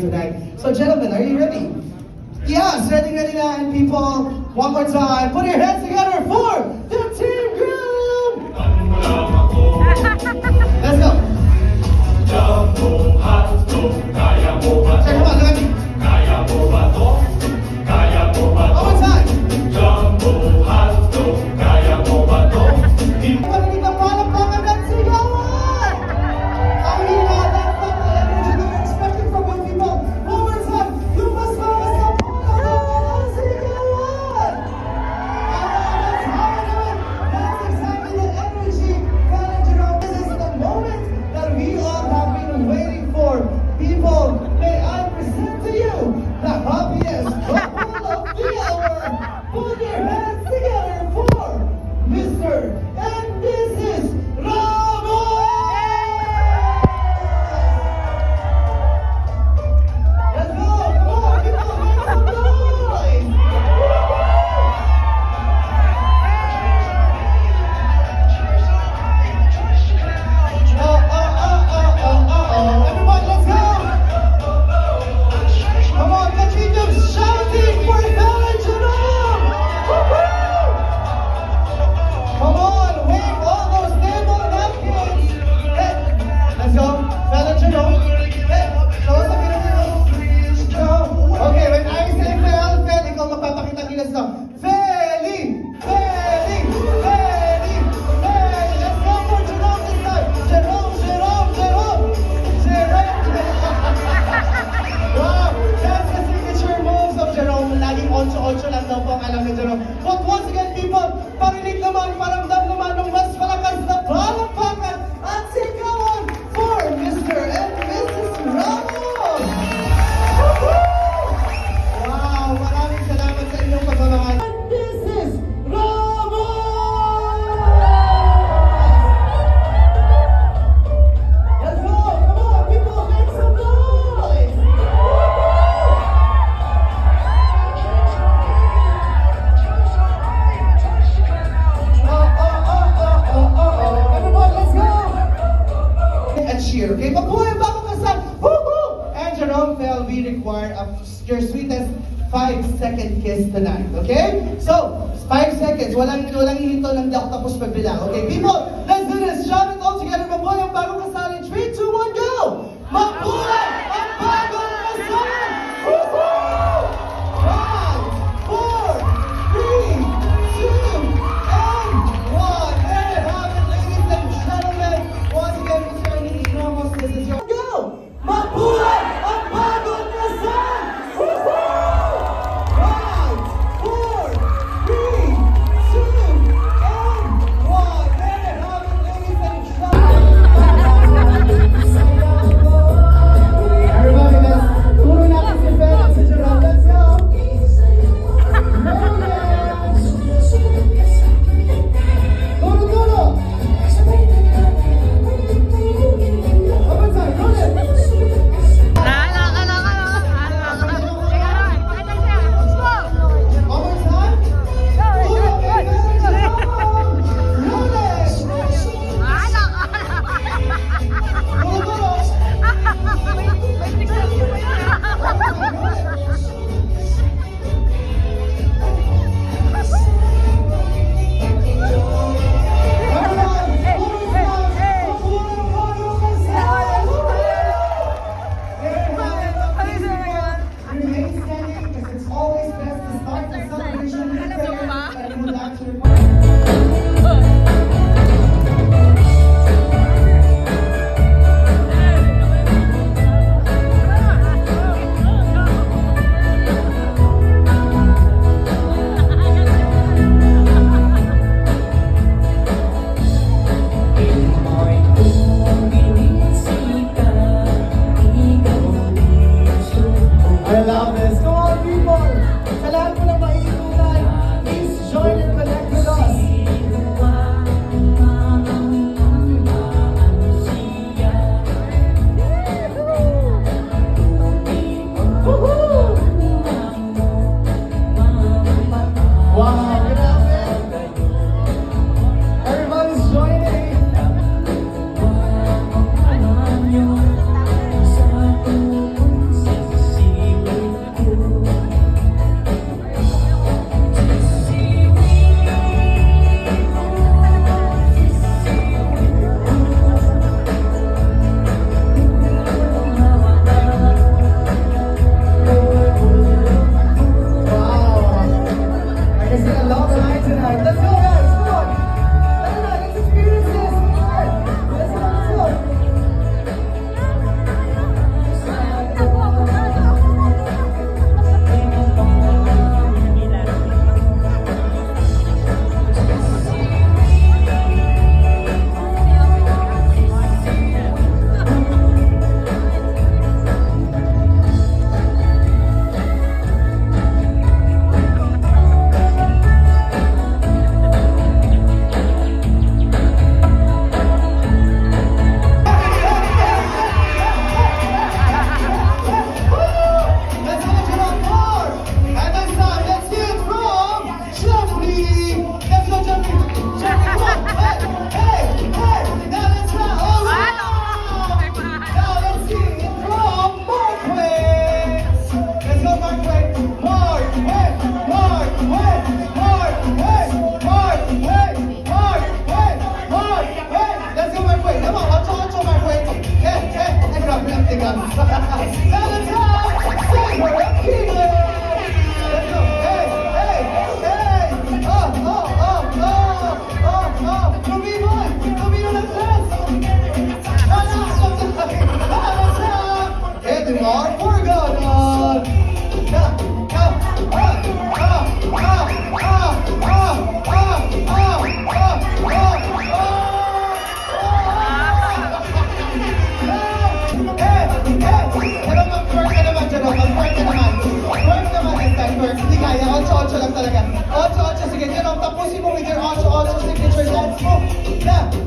tonight. So gentlemen, are you ready? Yes, ready na. And people, one more time, put your hands together for the Team Group! Let's go! Check, come on, look at me. One more time. Parinig ang palakpakan at sigawan! Ang hina, that's not the energy that we're expecting from you people. One more time, lumas sa palakpakan at sigawan! That's how I do it. That's exactly the energy that Jerome, this is the moment that we all have been waiting for. People, may I present to you the happiest couple of the hour. Put your hands together for Mr. and Mrs. Ramos! Let's go! Come on, people, make some noise! Everybody, let's go! Come on, continue shouting for Fallon Jerome! Woo-hoo! Come on, wave all those table napkins! Hey, let's go. Fallon Jerome. Hey, show us a bit of your okay, when I say Fel, ikaw magpapakita kilos na. Feli! Feli! Feli! Feli! Let's go for Jerome this time! Jerome! Wow! That's the signature moves of Jerome. Laging 8-8 lang daw po ang alam ni Jerome. But once again, people, parinig naman, paramdam naman ng mas malakas na palakpakan at sigawan for Mr. and Mrs. Ramos! Woohoo! Wow! Maraming salamat sa inyong pagmamahal. And Mrs. Ramos! Let's go! Come on, people, make some noise! Everybody, let's go! And cheer, okay? Mabuhay ang bagong kasal! Woohoo! And Jerome Fel, we require your sweetest 5-second kiss tonight, okay? So, 5 seconds. Walang hinto ng di ako tapos magbilang. Okay, people, let's do this. Shout it all together. Mabuhay ang bagong kasal in 3, 2, 1, go! Mabuhay ang bagong kasal! Woohoo! 5, 4, 3, 2, and 1. There you have it, ladies and gentlemen. Once again, Mr. and Mrs. Ramos, this is your go! Mabuhay ang bagong kasal! Woohoo! 5, 4, 3, 2, and 1. There you have it, ladies and gentlemen. Pero mag-twerk ka naman, Jerome. Mag-twerk ka naman. Twerk naman this time, twerk. Hindi kaya, 8-8 lang talaga. 8-8, sige, Jerome, tapusin mo with your 8-8 signature dance mo. Yeah.